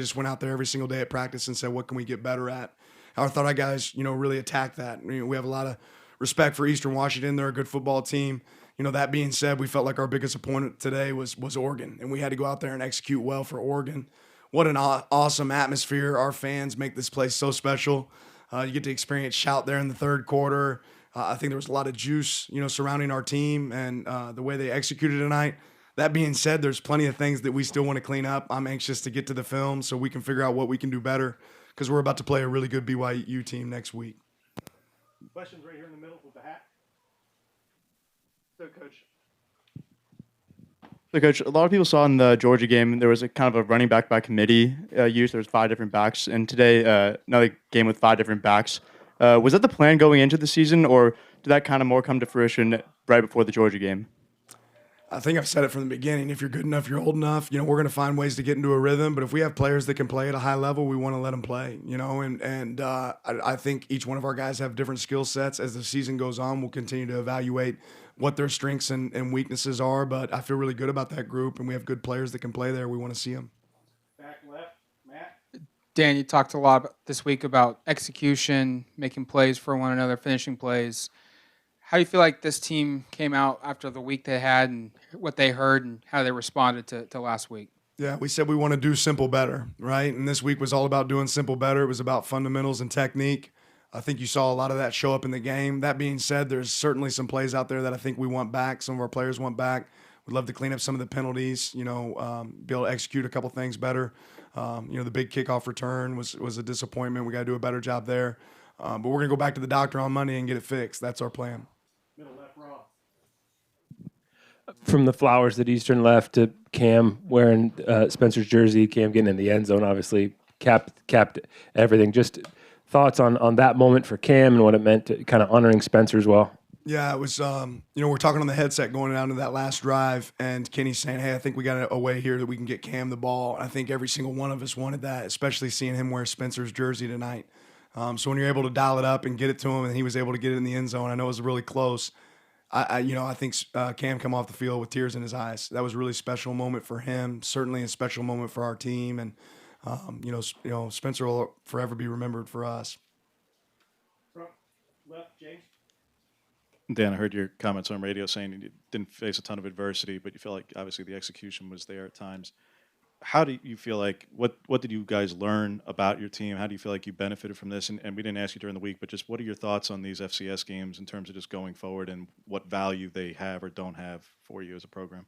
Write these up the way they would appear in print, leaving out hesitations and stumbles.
just went out there every single day at practice and said, what can we get better at? I thought our guys, really attacked that. We have a lot of respect for Eastern Washington. They're a good football team. That being said, we felt like our biggest opponent today was Oregon, and we had to go out there and execute well for Oregon. What an awesome atmosphere. Our fans make this place so special. You get to experience shout there in the third quarter. I think there was a lot of juice, surrounding our team and the way they executed tonight. That being said, there's plenty of things that we still want to clean up. I'm anxious to get to the film so we can figure out what we can do better because we're about to play a really good BYU team next week. Questions right here in the middle with the hat. So, Coach. So, Coach, a lot of people saw in the Georgia game there was a kind of a running back by committee used. There was 5 different backs, and today another game with 5 different backs. Was that the plan going into the season, or did that kind of more come to fruition right before the Georgia game? I think I've said it from the beginning. If you're good enough, you're old enough. We're going to find ways to get into a rhythm. But if we have players that can play at a high level, we want to let them play. I think each one of our guys have different skill sets. As the season goes on, we'll continue to evaluate what their strengths and weaknesses are. But I feel really good about that group, and we have good players that can play there. We want to see them. Back left, Matt. Dan, you talked a lot this week about execution, making plays for one another, finishing plays. How do you feel like this team came out after the week they had and what they heard and how they responded to last week? Yeah, we said we want to do simple better, right? And this week was all about doing simple better. It was about fundamentals and technique. I think you saw a lot of that show up in the game. That being said, there's certainly some plays out there that I think we want back. Some of our players want back. We'd love to clean up some of the penalties, be able to execute a couple things better. The big kickoff return was a disappointment. We got to do a better job there. But we're going to go back to the doctor on Monday and get it fixed. That's our plan. Middle left, Raw. From the flowers that Eastern left to Cam wearing Spencer's jersey, Cam getting in the end zone, obviously capped everything. Just thoughts on that moment for Cam and what it meant to kind of honoring Spencer as well. Yeah, it was, we're talking on the headset going down to that last drive, and Kenny's saying, hey, I think we got a way here that we can get Cam the ball. I think every single one of us wanted that, especially seeing him wear Spencer's jersey tonight. So when you're able to dial it up and get it to him, and he was able to get it in the end zone, I know it was really close. I think Cam come off the field with tears in his eyes. That was a really special moment for him, certainly a special moment for our team, and Spencer will forever be remembered for us. Front left, James. Dan, I heard your comments on radio saying you didn't face a ton of adversity, but you feel like obviously the execution was there at times. How do you feel like, what did you guys learn about your team? How do you feel like you benefited from this? And we didn't ask you during the week, but just what are your thoughts on these FCS games in terms of just going forward and what value they have or don't have for you as a program?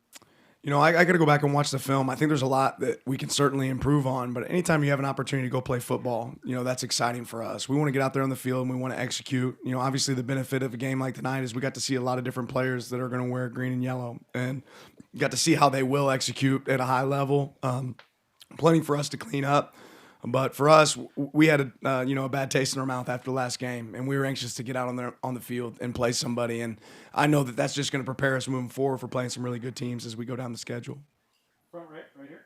I got to go back and watch the film. I think there's a lot that we can certainly improve on, but anytime you have an opportunity to go play football, that's exciting for us. We want to get out there on the field and we want to execute. Obviously the benefit of a game like tonight is we got to see a lot of different players that are going to wear green and yellow, and got to see how they will execute at a high level. Plenty for us to clean up. But for us, we had a bad taste in our mouth after the last game, and we were anxious to get out on the field and play somebody. And I know that that's just going to prepare us moving forward for playing some really good teams as we go down the schedule. Front right here.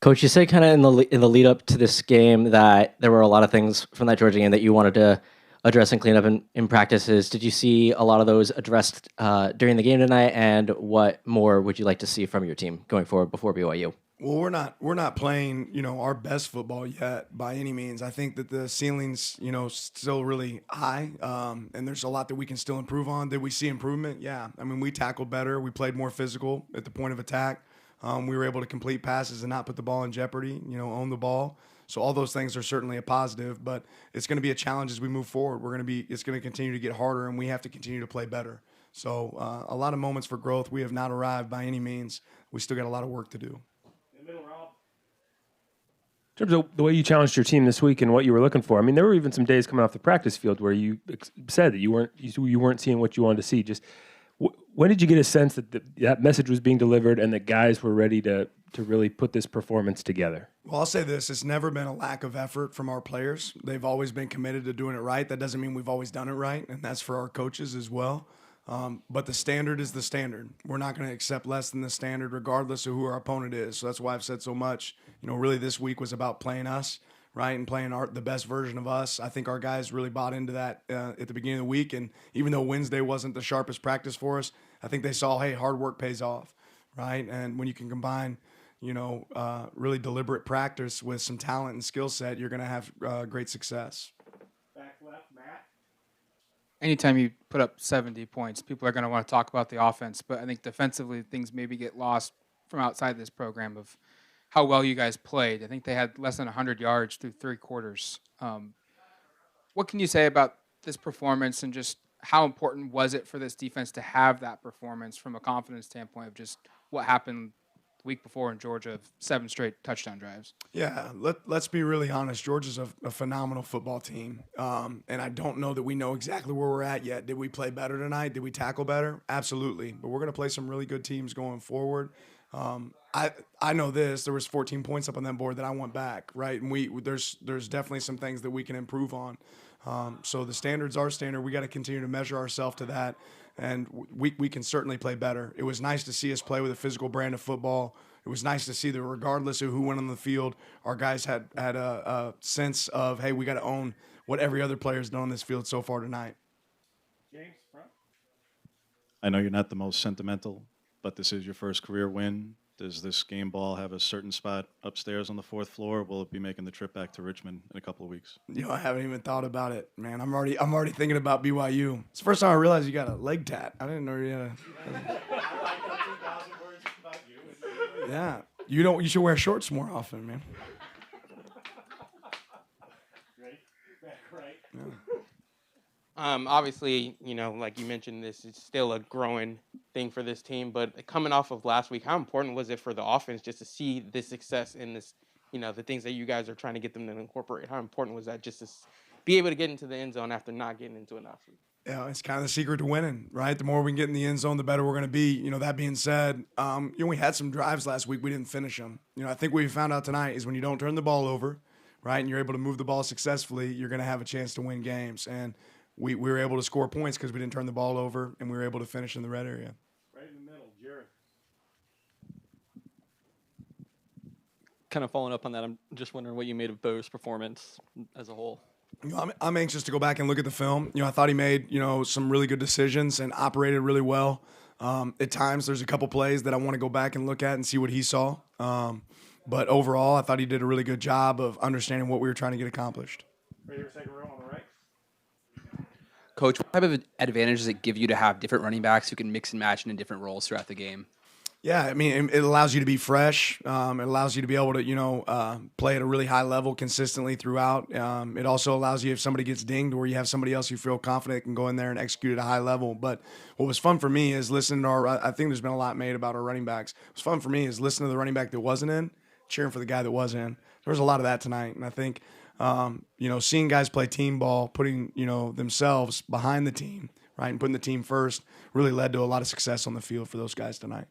Coach, you said kind of in the lead up to this game that there were a lot of things from that Georgia game that you wanted to address and clean up in practices. Did you see a lot of those addressed during the game tonight? And what more would you like to see from your team going forward before BYU? Well, we're not playing, our best football yet by any means. I think that the ceiling's, still really high, and there's a lot that we can still improve on. Did we see improvement? Yeah. I mean, we tackled better. We played more physical at the point of attack. We were able to complete passes and not put the ball in jeopardy, own the ball. So all those things are certainly a positive, but it's going to be a challenge as we move forward. It's going to continue to get harder, and we have to continue to play better. So a lot of moments for growth. We have not arrived by any means. We still got a lot of work to do. In terms of the way you challenged your team this week and what you were looking for, I mean, there were even some days coming off the practice field where you said that you weren't seeing what you wanted to see. Just when did you get a sense that that message was being delivered and that guys were ready to really put this performance together? Well, I'll say this. It's never been a lack of effort from our players. They've always been committed to doing it right. That doesn't mean we've always done it right, and that's for our coaches as well. But the standard is the standard. We're not going to accept less than the standard regardless of who our opponent is. So that's why I've said so much. Really this week was about playing us, right, and playing the best version of us. I think our guys really bought into that at the beginning of the week. And even though Wednesday wasn't the sharpest practice for us, I think they saw, hey, hard work pays off, right? And when you can combine, really deliberate practice with some talent and skill set, you're going to have great success. Back left, Matt. Anytime you put up 70 points, people are going to want to talk about the offense. But I think defensively, things maybe get lost from outside this program of how well you guys played. I think they had less than 100 yards through 3 quarters. What can you say about this performance and just how important was it for this defense to have that performance from a confidence standpoint of just what happened the week before in Georgia of 7 straight touchdown drives? Yeah, let's be really honest. Georgia's a phenomenal football team, and I don't know that we know exactly where we're at yet. Did we play better tonight? Did we tackle better? Absolutely. But we're going to play some really good teams going forward. I know this. There was 14 points up on that board that I want back, right? And there's definitely some things that we can improve on. So the standard's our standard. We got to continue to measure ourselves to that, and we can certainly play better. It was nice to see us play with a physical brand of football. It was nice to see that regardless of who went on the field, our guys had a sense of, hey, we got to own what every other player's done on this field so far tonight. James, front. I know you're not the most sentimental, but this is your first career win. Does this game ball have a certain spot upstairs on the 4th floor? Will it be making the trip back to Richmond in a couple of weeks? I haven't even thought about it, man. I'm already thinking about BYU. It's the first time I realized you got a leg tat. I didn't know you had a. I like that 2,000 words about you. Yeah, you should wear shorts more often, man. Right? Back right. Obviously, like you mentioned, this is still a growing thing for this team. But coming off of last week, how important was it for the offense just to see this success in this, the things that you guys are trying to get them to incorporate? How important was that just to be able to get into the end zone after not getting into it last week? Yeah, it's kind of the secret to winning, right? The more we can get in the end zone, the better we're going to be. That being said, we had some drives last week. We didn't finish them. I think what we found out tonight is when you don't turn the ball over, right, and you're able to move the ball successfully, you're going to have a chance to win games. And we were able to score points because we didn't turn the ball over, and we were able to finish in the red area. Right in the middle, Jared. Kind of following up on that, I'm just wondering what you made of Bo's performance as a whole. I'm anxious to go back and look at the film. I thought he made, some really good decisions and operated really well. At times, there's a couple plays that I want to go back and look at and see what he saw. But overall, I thought he did a really good job of understanding what we were trying to get accomplished. Right here, second row on the right. Coach, what type of advantage does it give you to have different running backs who can mix and match in different roles throughout the game? Yeah, I mean, it allows you to be fresh. It allows you to be able to, play at a really high level consistently throughout. It also allows you, if somebody gets dinged, where you have somebody else you feel confident can go in there and execute at a high level. But what was fun for me is listening to I think there's been a lot made about our running backs. What was fun for me is listening to the running back that wasn't in, cheering for the guy that was in. There was a lot of that tonight, and I think, seeing guys play team ball, putting, themselves behind the team, right, and putting the team first really led to a lot of success on the field for those guys tonight.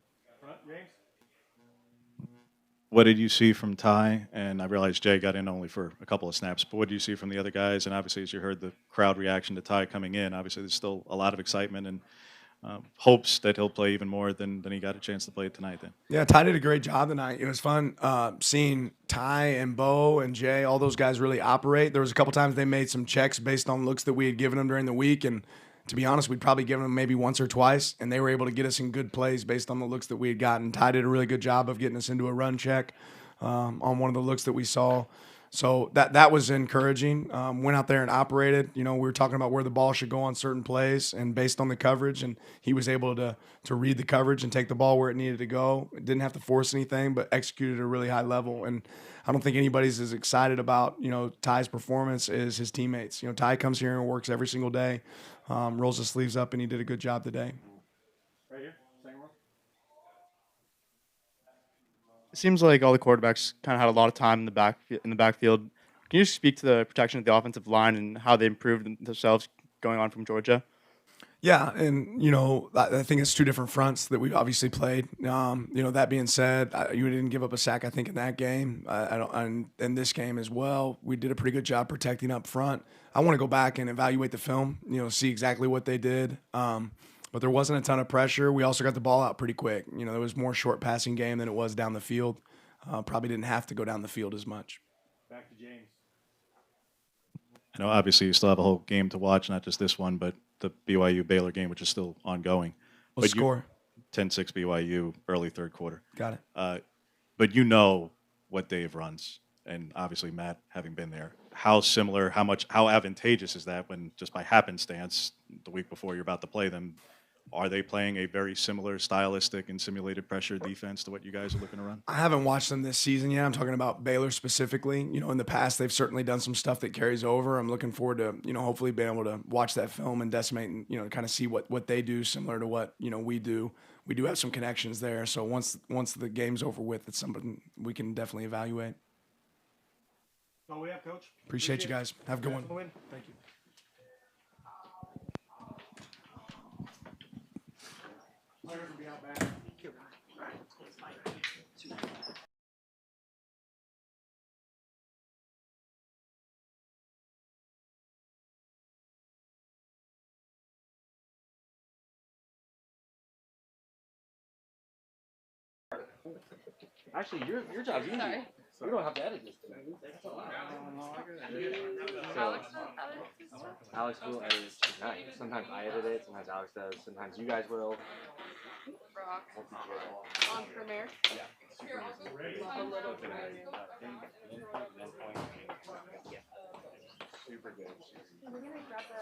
What did you see from Ty? And I realize Jay got in only for a couple of snaps, but what did you see from the other guys? And obviously, as you heard the crowd reaction to Ty coming in, obviously there's still a lot of excitement and hopes that he'll play even more than he got a chance to play tonight then. Yeah, Ty did a great job tonight. It was fun seeing Ty and Bo and Jay, all those guys really operate. There was a couple times they made some checks based on looks that we had given them during the week, and to be honest, we'd probably given them maybe once or twice, and they were able to get us in good plays based on the looks that we had gotten. Ty did a really good job of getting us into a run check on one of the looks that we saw. So that was encouraging. Went out there and operated. We were talking about where the ball should go on certain plays and based on the coverage, and he was able to read the coverage and take the ball where it needed to go. Didn't have to force anything, but executed at a really high level. And I don't think anybody's as excited about, Ty's performance as his teammates. Ty comes here and works every single day, rolls his sleeves up, and he did a good job today. Right here, second row. It seems like all the quarterbacks kind of had a lot of time in the backfield. Can you speak to the protection of the offensive line and how they improved themselves going on from Georgia? Yeah, and I think it's two different fronts that we've obviously played. That being said, you didn't give up a sack, I think, in that game. And in this game as well, we did a pretty good job protecting up front. I want to go back and evaluate the film, see exactly what they did. But there wasn't a ton of pressure. We also got the ball out pretty quick. There was more short passing game than it was down the field. Probably didn't have to go down the field as much. Back to James. I know obviously you still have a whole game to watch, not just this one, but the BYU-Baylor game, which is still ongoing. What's the score? 10-6 BYU, early third quarter. Got it. but you know what Dave runs, and obviously Matt, having been there, how similar, how advantageous is that when just by happenstance the week before you're about to play them, are they playing a very similar stylistic and simulated pressure defense to what you guys are looking to run? I haven't watched them this season yet. I'm talking about Baylor specifically. You know, in the past, they've certainly done some stuff that carries over. I'm looking forward to, you know, hopefully being able to watch that film and decimate and, you know, kind of see what they do similar to what, you know, we do. We do have some connections there. So once the game's over with, it's something we can definitely evaluate. That's all we have, Coach. Appreciate you guys. Have a good one. Congrats on the win. Thank you. Players will be out back. Actually, your job's easy. You don't have to edit this tonight. So, Alex will edit it tonight. Sometimes I edit it, sometimes Alex does, sometimes you guys will. On Premiere? Yeah. Super good. We're gonna grab the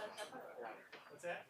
What's that?